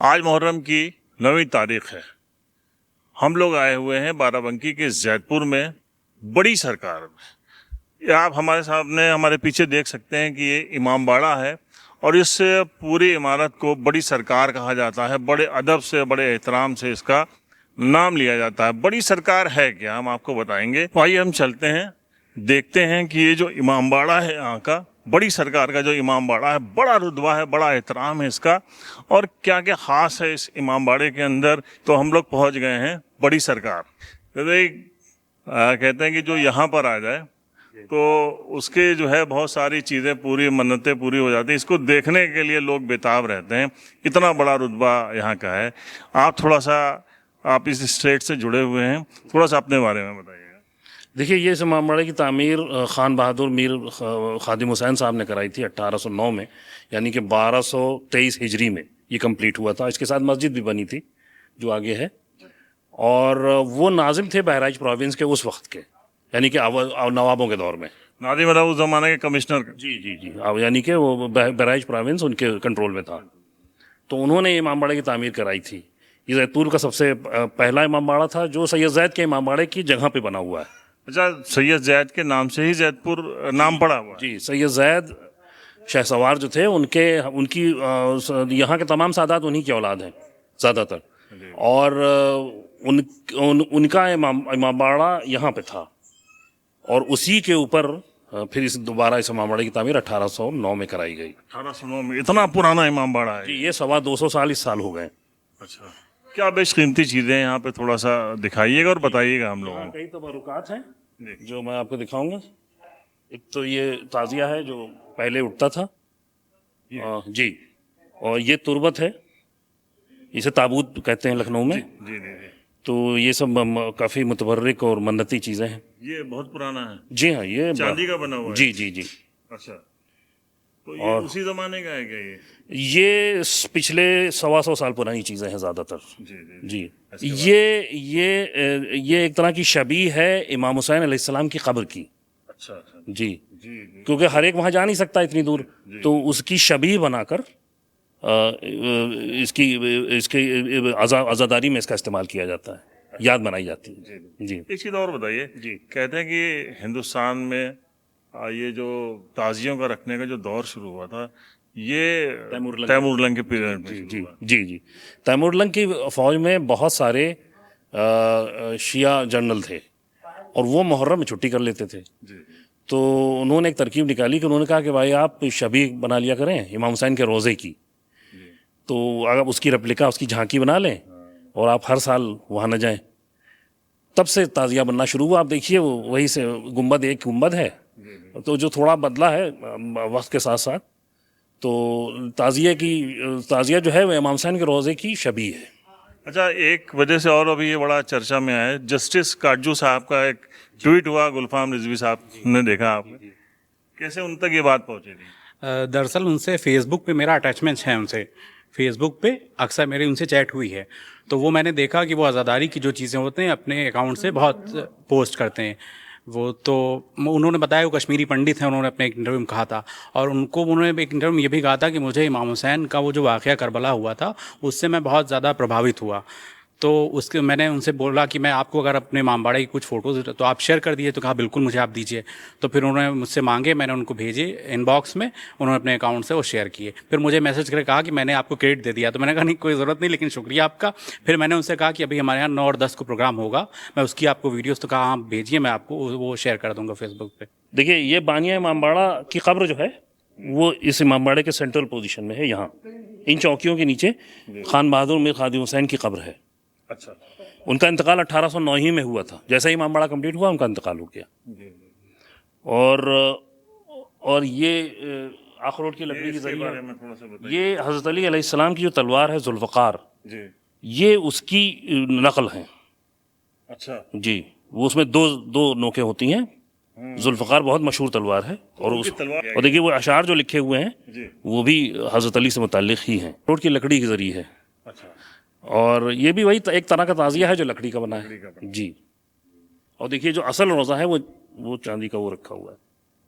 آج محرم کی 9ویں تاریخ ہے. ہم لوگ آئے ہوئے ہیں بارہ بنکی کے زید پور میں بڑی سرکار میں. یہ آپ ہمارے سامنے ہمارے پیچھے دیکھ سکتے ہیں کہ یہ امام باڑہ ہے اور اس پوری عمارت کو بڑی سرکار کہا جاتا ہے. بڑے ادب سے بڑے احترام سے اس کا نام لیا جاتا ہے. بڑی سرکار ہے کیا، ہم آپ کو بتائیں گے. آئیے ہم چلتے ہیں، دیکھتے ہیں کہ یہ جو امام باڑہ ہے یہاں کا، بڑی سرکار کا جو امام باڑہ ہے، بڑا رتبہ ہے، بڑا احترام ہے اس کا، اور کیا کیا خاص ہے اس امام باڑے کے اندر. تو ہم لوگ پہنچ گئے ہیں بڑی سرکار. کہتے ہیں کہ جو یہاں پر آ جائے تو اس کے جو ہے بہت ساری چیزیں پوری، منتیں پوری ہو جاتی ہیں. اس کو دیکھنے کے لیے لوگ بےتاب رہتے ہیں، اتنا بڑا رتبہ یہاں کا ہے. آپ تھوڑا سا، آپ اس اسٹیٹ سے جڑے ہوئے ہیں، تھوڑا سا اپنے بارے میں بتائیے گا. دیکھیے، یہ اس امام باڑے کی تعمیر خان بہادر میر خادم حسین صاحب نے کرائی تھی 1809 میں، یعنی کہ 1223 ہجری میں یہ کمپلیٹ ہوا تھا. اس کے ساتھ مسجد بھی بنی تھی جو آگے ہے، اور وہ ناظم تھے بہرائچ پروونس کے اس وقت کے، یعنی کہ نوابوں کے دور میں. ناظم اس زمانے کے کمشنر کا. جی، یعنی کہ وہ بہرائچ پروونس ان کے کنٹرول میں تھا. تو انہوں نے امام باڑے کی تعمیر کرائی تھی. یہ زید پور کا سب سے پہلا امام باڑہ تھا جو سید زید کے امام باڑے کی جگہ پہ بنا ہوا ہے. اچھا، سید زید کے نام سے ہی زید پور نام پڑا ہوا ہے. جی، سید زید شاہ سوار جو تھے ان کی یہاں کے تمام سادات انہی کی اولاد ہیں زیادہ تر، اور ان کا امام باڑہ یہاں پہ تھا، اور اسی کے اوپر پھر دوبارہ اس امام باڑے کی تعمیر 1809 میں کرائی گئی. 1809 میں اتنا پرانا امام باڑہ ہے. جی، یہ 250 سال اس سال ہو گئے. اچھا، کیا بیش قیمتی چیزیں ہیں یہاں پہ، تھوڑا سا دکھائیے گا اور بتائیے گا ہم لوگوں کو. کئی تبرکات ہیں جو میں آپ کو دکھاؤں گا. ایک تو یہ تعزیہ ہے جو پہلے اٹھتا تھا، جی، اور یہ تربت ہے، اسے تابوت کہتے ہیں لکھنؤ میں. جی. تو یہ سب کافی متبرک اور منتی چیزیں ہیں. یہ بہت پرانا ہے. جی ہاں، یہ چاندی کا بنا ہوا ہے. جی. اچھا، تو یہ اسی زمانے کا ہے کیا یہ پچھلے 125 سال پرانی چیزیں ہیں زیادہ تر. جی. یہ ایک طرح کی شبیہ ہے امام حسین علیہ السلام کی قبر کی. اچھا. جی، کیونکہ ہر ایک وہاں جا نہیں سکتا اتنی دور، تو اس کی شبیہ بنا کر اس کی عزاداری میں اس کا استعمال کیا جاتا ہے، یاد بنائی جاتی ہے. جی. ایک چیز اور بتائیے. جی. کہتے ہیں کہ ہندوستان میں یہ جو تعزیوں کا رکھنے کا جو دور شروع ہوا تھا، یہ تیمور لنگ کے پیریڈ میں شروع ہوا. جی. تیمور لنگ کی فوج میں بہت سارے شیعہ جنرل تھے، اور وہ محرم میں چھٹی کر لیتے تھے. تو انہوں نے ایک ترکیب نکالی کہ انہوں نے کہا کہ بھائی آپ شبیہ بنا لیا کریں امام حسین کے روزے کی، تو اگر اس کی ریپلیکا، اس کی جھانکی بنا لیں، اور آپ ہر سال وہاں نہ جائیں. تب سے تعزیہ بننا شروع ہوا. آپ دیکھیے وہی سے گنبد، ایک گنبد ہے، تو جو تھوڑا بدلا ہے وقت کے ساتھ ساتھ. تو تعزیہ جو ہے وہ امام حسین کے روزے کی شبیہ ہے. اچھا، ایک وجہ سے اور ابھی یہ بڑا چرچا میں آیا ہے، جسٹس کاجو صاحب کا ایک ٹویٹ ہوا، گلفام رضوی صاحب نے دیکھا آپ نے، کیسے ان تک یہ بات پہنچی تھی؟ دراصل ان سے فیس بک پہ میرا اٹیچمنٹ ہے، ان سے فیس بک پہ اکثر میری ان سے چیٹ ہوئی ہے. تو وہ میں نے دیکھا کہ وہ عزاداری کی جو چیزیں ہوتے ہیں اپنے اکاؤنٹ سے بہت پوسٹ کرتے ہیں. وہ تو انہوں نے بتایا وہ کشمیری پنڈت ہیں، انہوں نے اپنے ایک انٹرویو میں کہا تھا، اور انہوں نے ایک انٹرویو میں یہ بھی کہا تھا کہ مجھے امام حسین کا وہ جو واقعہ کربلا ہوا تھا اس سے میں بہت زیادہ پربھاوت ہوا. تو اس کے میں نے ان سے بولا کہ میں آپ کو اگر اپنے امام باڑے کی کچھ فوٹوز تو آپ شیئر کر دیجیے. تو کہا بالکل مجھے آپ دیجیے. تو پھر انہوں نے مجھ سے مانگے، میں نے ان کو بھیجے ان باکس میں، انہوں نے اپنے اکاؤنٹ سے وہ شیئر کیے. پھر مجھے میسج کر کے کہا کہ میں نے آپ کو کریڈٹ دے دیا. تو میں نے کہا نہیں، کوئی ضرورت نہیں، لیکن شکریہ آپ کا. پھر میں نے ان سے کہا کہ ابھی ہمارے یہاں 9 اور 10 کو پروگرام ہوگا، میں اس کی آپ کو ویڈیوز، تو کہا ہاں بھیجیے، میں آپ کو وہ شیئر کر دوں گا فیس بک پہ. دیکھیے، یہ بانیہ امام باڑہ کی قبر جو ہے وہ اس امام باڑے کے سینٹرل پوزیشن میں ہے. یہاں ان چوکیوں کے نیچے خان بہادر میر خادم حسین کی قبر ہے. اچھا. ان کا انتقال 1809 ہی میں ہوا تھا. جیسے ہی امام باڑہ کمپلیٹ ہوا ان کا انتقال ہو گیا. اور یہ آخروٹ کی لکڑی کے ذریعے، یہ حضرت علی علیہ السلام کی جو تلوار ہے ذوالفقار، یہ اس کی نقل ہے. اچھا. جی، وہ اس میں دو نوکیں ہوتی ہیں. ذوالفقار بہت مشہور تلوار ہے، اور دیکھیے وہ اشعار جو لکھے ہوئے ہیں وہ بھی حضرت علی سے متعلق ہی ہیں. آخروٹ کی لکڑی کے ذریعے ہے. اور یہ بھی وہی ایک طرح کا تعزیہ ہے جو لکڑی کا بنا ہے. جی. اور دیکھیے جو اصل روزہ ہے وہ چاندی کا وہ رکھا ہوا ہے.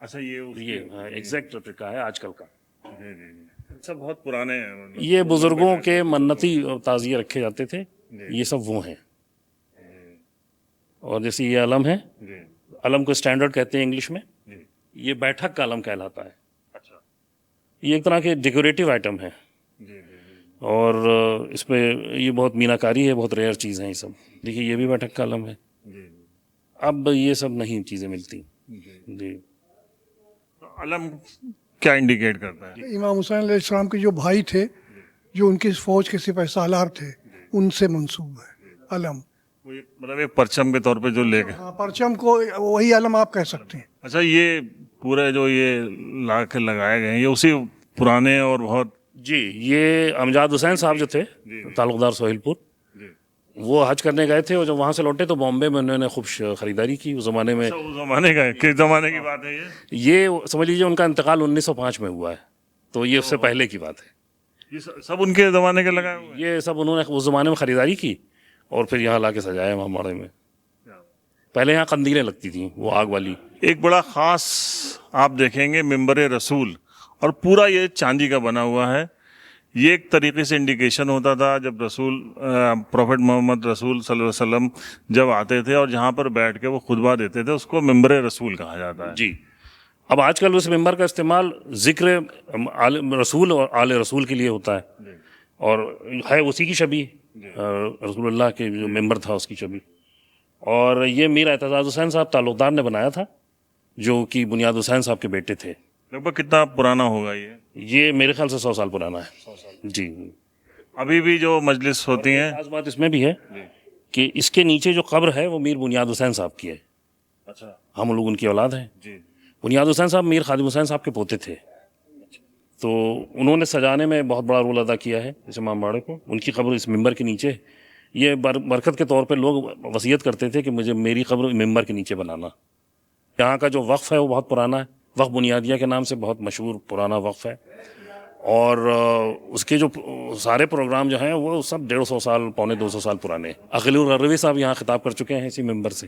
اچھا، یہ ایگزیکٹ ریپلیکا ہے آج کل کا. اچھا بہت پرانے ہیں یہ بزرگوں کے منتی تعزیے رکھے جاتے تھے، یہ سب وہ ہیں. اور جیسے یہ علم ہے، جی علم کو اسٹینڈرڈ کہتے ہیں انگلش میں، جی یہ بیٹھک کا علم کہلاتا ہے. اچھا یہ ایک طرح کے ڈیکوریٹو آئٹم ہے، جی جی جی اور اس پہ یہ بہت میناکاری ہے، بہت ریئر چیز ہیں یہ سب. دیکھیے یہ بھی بیٹھک کا علم ہے. جی اب یہ سب نہیں چیزیں ملتی. جی. جی علم کیا انڈیکیٹ کرتا ہے؟ امام حسین علیہ السلام کے جو بھائی تھے، جو ان کی فوج کے سپہ سالار تھے، ان سے منسوب ہے علم. وہ مطلب ایک پرچم کے طور پہ جو لے کے. ہاں، پرچم کو وہی علم آپ کہہ سکتے ہیں. اچھا یہ پورے جو یہ لا کے لگائے گئے ہیں یہ اسی پرانے اور بہت. جی یہ امجاد حسین صاحب جو تھے تعلقدار سہیل پور، وہ حج کرنے گئے تھے، اور جب وہاں سے لوٹے تو بامبے میں انہوں نے خوب خریداری کی. اس زمانے میں اس زمانے کا ہے، کس زمانے کی بات ہے یہ؟ سمجھ لیجیے ان کا انتقال 1905 میں ہوا ہے، تو یہ اس سے پہلے کی بات ہے. یہ سب ان کے زمانے کے لگائے ہوئے ہیں؟ یہ سب انہوں نے اس زمانے میں خریداری کی اور پھر یہاں لا کے سجایا ماماڑے میں. پہلے یہاں قندیلیں لگتی تھیں وہ آگ والی. ایک بڑا خاص آپ دیکھیں گے ممبر رسول، اور پورا یہ چاندی کا بنا ہوا ہے. یہ ایک طریقے سے انڈیکیشن ہوتا تھا جب رسول پروفٹ محمد رسول صلی اللہ علیہ وسلم جب آتے تھے اور جہاں پر بیٹھ کے وہ خطبہ دیتے تھے، اس کو ممبر رسول کہا جاتا ہے. جی اب آج کل اس ممبر کا استعمال ذکر رسول اور آل رسول کے لیے ہوتا ہے، اور ہے اسی کی شبیہ، رسول اللہ کے جو ممبر تھا اس کی شبیہ. اور یہ میر اعتزاز حسین صاحب تعلقدار نے بنایا تھا، جو کہ بنیاد حسین صاحب کے بیٹے تھے. لگ بھگ کتنا پرانا ہوگا یہ میرے خیال سے 100 سال پرانا ہے. جی ابھی بھی جو مجلس ہوتی ہیں؟ خاص بات اس میں بھی ہے کہ اس کے نیچے جو قبر ہے وہ میر بنیاد حسین صاحب کی ہے. اچھا. ہم لوگ ان کی اولاد ہیں. جی. بنیاد حسین صاحب میر خادم حسین صاحب کے پوتے تھے، تو انہوں نے سجانے میں بہت بڑا رول ادا کیا ہے اس امام باڑے کو. ان کی قبر اس ممبر کے نیچے. یہ برکت کے طور پہ لوگ وصیت کرتے تھے کہ مجھے میری قبر ممبر کے نیچے بنانا. یہاں کا جو وقف ہے وہ بہت پرانا ہے، وقف بنیادیہ کے نام سے بہت مشہور پرانا وقف ہے، اور اس کے جو سارے پروگرام جو ہیں وہ سب 150 سال 250 سال پرانے. عقیل الغروی صاحب یہاں خطاب کر چکے ہیں اسی ممبر سے.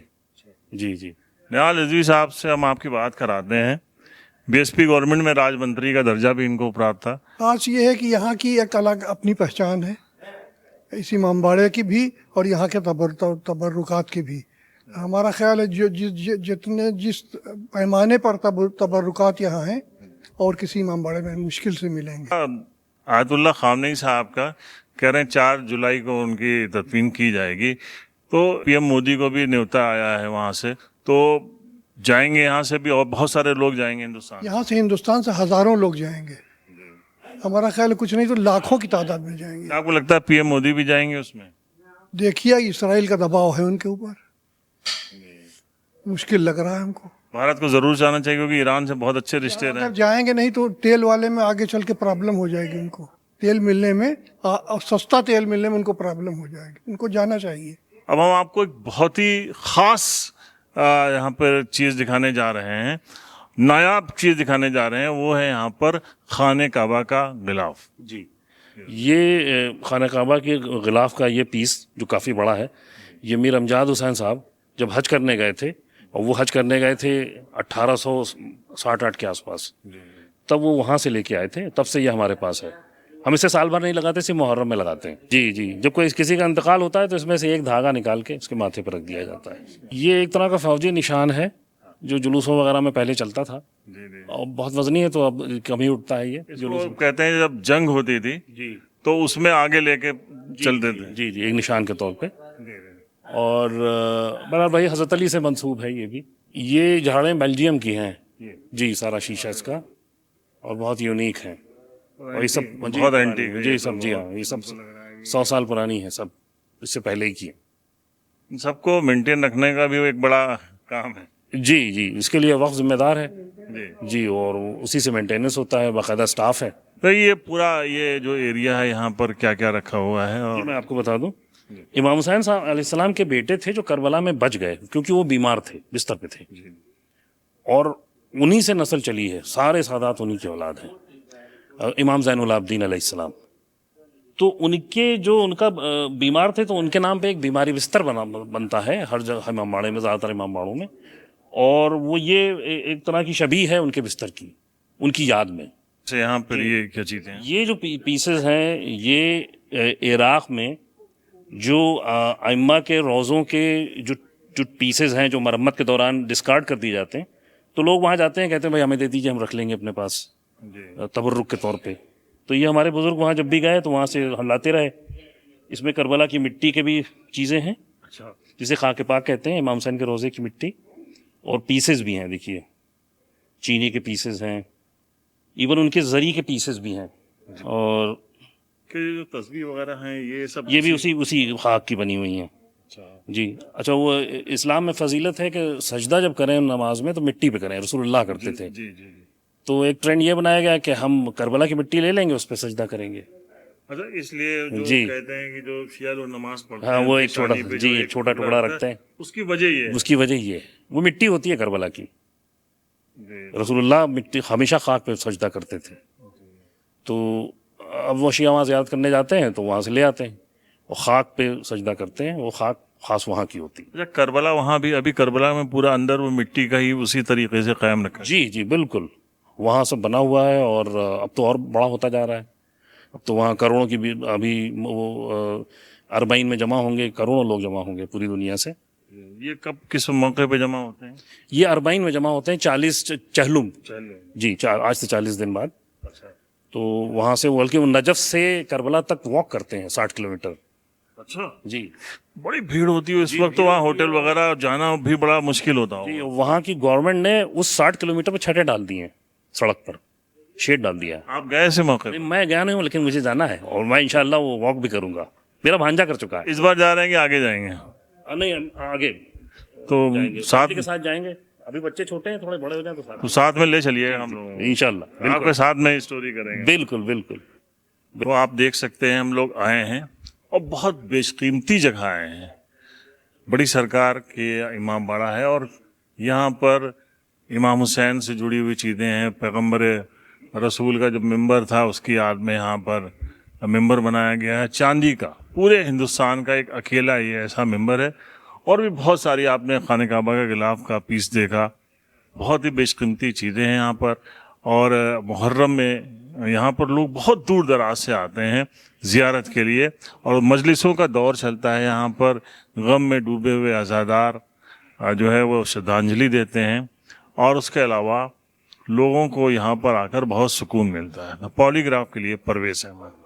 جی جی. نہال رضوی صاحب سے ہم آپ کی بات کراتے ہیں. بی ایس پی گورنمنٹ میں راج منتری کا درجہ بھی ان کو پراپت تھا. آج یہ ہے کہ یہاں کی ایک الگ اپنی پہچان ہے، اس امام باڑے کی بھی اور یہاں کے تبرکات کی بھی. ہمارا خیال ہے جس پیمانے پر تبرکات یہاں ہیں اور کسی امام باڑے میں مشکل سے ملیں گے. آیت اللہ خامنئی صاحب کا کہہ رہے ہیں 4 جولائی کو ان کی تدفین کی جائے گی، تو پی ایم مودی کو بھی نیوتا آیا ہے وہاں سے، تو جائیں گے یہاں سے بھی، اور بہت سارے لوگ جائیں گے ہندوستان. یہاں سے ہندوستان سے ہزاروں لوگ جائیں گے. ہمارا خیال ہے کچھ نہیں تو لاکھوں کی تعداد میں جائیں گے. آپ کو لگتا ہے پی ایم مودی بھی جائیں گے اس میں؟ دیکھیے اسرائیل کا دباؤ ہے ان کے اوپر، مشکل لگ رہا ہے ہم کو. بھارت کو ضرور جانا چاہیے کیونکہ ایران سے بہت اچھے رشتے رہے. اگر جائیں گے نہیں تو تیل والے میں آگے چل کے پرابلم ہو جائے گی ان کو. تیل ملنے میں اور سستا تیل ملنے میں ان کو پرابلم ہو جائے گی. ان کو جانا چاہیے. اب ہم آپ کو ایک بہت ہی خاص یہاں پر چیز دکھانے جا رہے ہیں، نایاب چیز دکھانے جا رہے ہیں. وہ ہے یہاں پر خانہ کعبہ کا غلاف. جی یہ خانہ کعبہ کے غلاف کا یہ پیس جو کافی بڑا ہے، یہ میر امجاد حسین صاحب جب حج کرنے گئے تھے، اور وہ حج کرنے گئے تھے 1868 کے آس پاس، تب وہ وہاں سے لے کے آئے تھے. تب سے یہ ہمارے پاس ہے. ہم اسے سال بھر نہیں لگاتے، صرف محرم میں لگاتے ہیں. جی جی. جب کوئی کسی کا انتقال ہوتا ہے تو اس میں سے ایک دھاگا نکال کے اس کے ماتھے پر رکھ دیا جاتا ہے. یہ ایک طرح کا فوجی نشان ہے جو جلوسوں وغیرہ میں پہلے چلتا تھا، اور بہت وزنی ہے تو اب کم ہی اٹھتا ہے. یہ جلوس کہتے ہیں جب جنگ ہوتی تھی جی تو اس میں آگے لے کے چلتے تھے. جی جی ایک نشان کے طور پہ. اور بہرحال بھائی حضرت علی سے منسوب ہے یہ بھی. یہ جھاڑیں بیلجیم کی ہیں. جی سارا شیشہ اس کا، اور بہت یونیک ہے. اور یہ سب بہت اینٹیک ہے. جی سب جی ہاں یہ سب 100 سال پرانی ہے، سب اس سے پہلے ہی کی ہے. ان سب کو مینٹین رکھنے کا بھی ایک بڑا کام ہے. جی جی اس کے لیے وقت ذمہ دار ہے. جی جی اور اسی سے مینٹیننس ہوتا ہے، باقاعدہ سٹاف ہے. تو یہ پورا یہ جو ایریا ہے یہاں پر کیا کیا رکھا ہوا ہے؟ اور میں آپ کو بتا دوں، امام حسین صاحب علیہ السلام کے بیٹے تھے جو کربلا میں بچ گئے کیونکہ وہ بیمار تھے، بستر پہ تھے، اور انہی سے نسل چلی ہے. سارے سادات انہی کی اولاد ہیں. امام زین العابدین علیہ السلام، تو ان کے جو ان کا بیمار تھے تو ان کے نام پہ ایک بیماری بستر بنتا ہے ہر جگہ امام باڑے میں، زیادہ تر امام باڑوں میں. اور وہ یہ ایک طرح کی شبیہ ہے ان کے بستر کی، ان کی یاد میں. سے یہاں پر یہ کیا چیزیں ہیں؟ یہ جو پیسز ہیں یہ عراق میں جو ائمہ کے روزوں کے جو پیسز ہیں جو مرمت کے دوران ڈسکارڈ کر دیے جاتے ہیں، تو لوگ وہاں جاتے ہیں، کہتے ہیں بھائی ہمیں دے دیجیے، ہم رکھ لیں گے اپنے پاس تبرک کے طور پہ. تو یہ ہمارے بزرگ وہاں جب بھی گئے تو وہاں سے ہم لاتے رہے. اس میں کربلا کی مٹی کے بھی چیزیں ہیں جسے خاک پاک کہتے ہیں، امام حسین کے روزے کی مٹی، اور پیسز بھی ہیں. دیکھیے چینی کے پیسز ہیں، ایون ان کے زری کے پیسز بھی ہیں، اور کہ جو تصویر وغیرہ ہیں یہ سب یہ بھی اسی خاک کی بنی ہوئی ہیں. جی اچھا، وہ اسلام میں فضیلت ہے کہ سجدہ جب کریں نماز میں تو مٹی پہ کریں، رسول اللہ کرتے تھے. جی جی جی. تو ایک ٹرینڈ یہ بنایا گیا کہ ہم کربلا کی مٹی لے لیں گے، اس پہ سجدہ کریں گے. اچھا، اس لیے جو جی. کہتے ہیں کہ جو شیعہ لوگ نماز پڑھتے ہاں ہیں وہ ایک چھوٹا پیشانی پہ جی جو ایک چھوٹا ٹکڑا رکھتے ہیں، اس کی وجہ یہ ہے. اس کی وجہ یہ ہے وہ مٹی ہوتی ہے کربلا کی. جی. رسول اللہ مٹی ہمیشہ خاک پہ سجدہ کرتے تھے. تو اب وہ شیعہ وہاں زیارت کرنے جاتے ہیں تو وہاں سے لے آتے ہیں، وہ خاک پہ سجدہ کرتے ہیں، وہ خاک خاص وہاں کی ہوتی ہے. اچھا، کربلا وہاں بھی ابھی کربلا میں پورا اندر وہ مٹی کا ہی اسی طریقے سے قائم رکھا ہے. جی جی بالکل، وہاں سب بنا ہوا ہے، اور اب تو اور بڑا ہوتا جا رہا ہے. اب تو وہاں کروڑوں کی بھی ابھی وہ اربعین میں جمع ہوں گے، کروڑوں لوگ جمع ہوں گے پوری دنیا سے. یہ کب کس موقع پہ جمع ہوتے ہیں؟ یہ اربعین میں جمع ہوتے ہیں، 40 چہلم. چلو. جی آج سے 40 دن بعد. اچھا تو وہاں سے بلکہ وہ نجف سے کربلا تک واک کرتے ہیں 60 کلومیٹر. اچھا، جی بڑی بھیڑ ہوتی ہے اس وقت تو وہاں ہوٹل وغیرہ جانا بھی بڑا مشکل ہوتا جی، ہو. وہاں کی گورنمنٹ نے اس 60 کلومیٹر پہ چھتیں ڈال دی ہیں، سڑک پر شیڈ ڈال دیا ہے. آپ گئے ایسے موقع پہ؟ میں گیا نہیں ہوں لیکن مجھے جانا ہے، اور میں انشاءاللہ وہ واک بھی کروں گا. میرا بھانجا کر چکا ہے. اس بار جا رہے ہیں کہ آگے جائیں گے؟ نہیں آگے تو ساتھ کے ساتھ جائیں گے. ابھی بچے چھوٹے ہیں، تھوڑے بڑے ہو جائیں تو ساتھ میں لے چلیے ہم لوگ انشاءاللہ آپ کے ساتھ میں اسٹوری کریں گے. بالکل بالکل. تو آپ دیکھ سکتے ہیں ہم لوگ آئے ہیں اور بہت بیش قیمتی جگہ آئے ہیں. بڑی سرکار کے امام باڑہ ہے، اور یہاں پر امام حسین سے جڑی ہوئی چیزیں ہیں. پیغمبر رسول کا جو ممبر تھا اس کی یاد میں یہاں پر ممبر بنایا گیا ہے چاندی کا. پورے ہندوستان کا ایک اکیلا یہ ایسا ممبر ہے. اور بھی بہت ساری آپ نے خانہ کعبہ کے غلاف کا پیس دیکھا. بہت ہی بیش قیمتی چیزیں ہیں یہاں پر. اور محرم میں یہاں پر لوگ بہت دور دراز سے آتے ہیں زیارت کے لیے، اور مجلسوں کا دور چلتا ہے یہاں پر. غم میں ڈوبے ہوئے عزادار جو ہے وہ شردھانجلی دیتے ہیں، اور اس کے علاوہ لوگوں کو یہاں پر آ کر بہت سکون ملتا ہے. پالی گراف کے لیے پرویز احمد.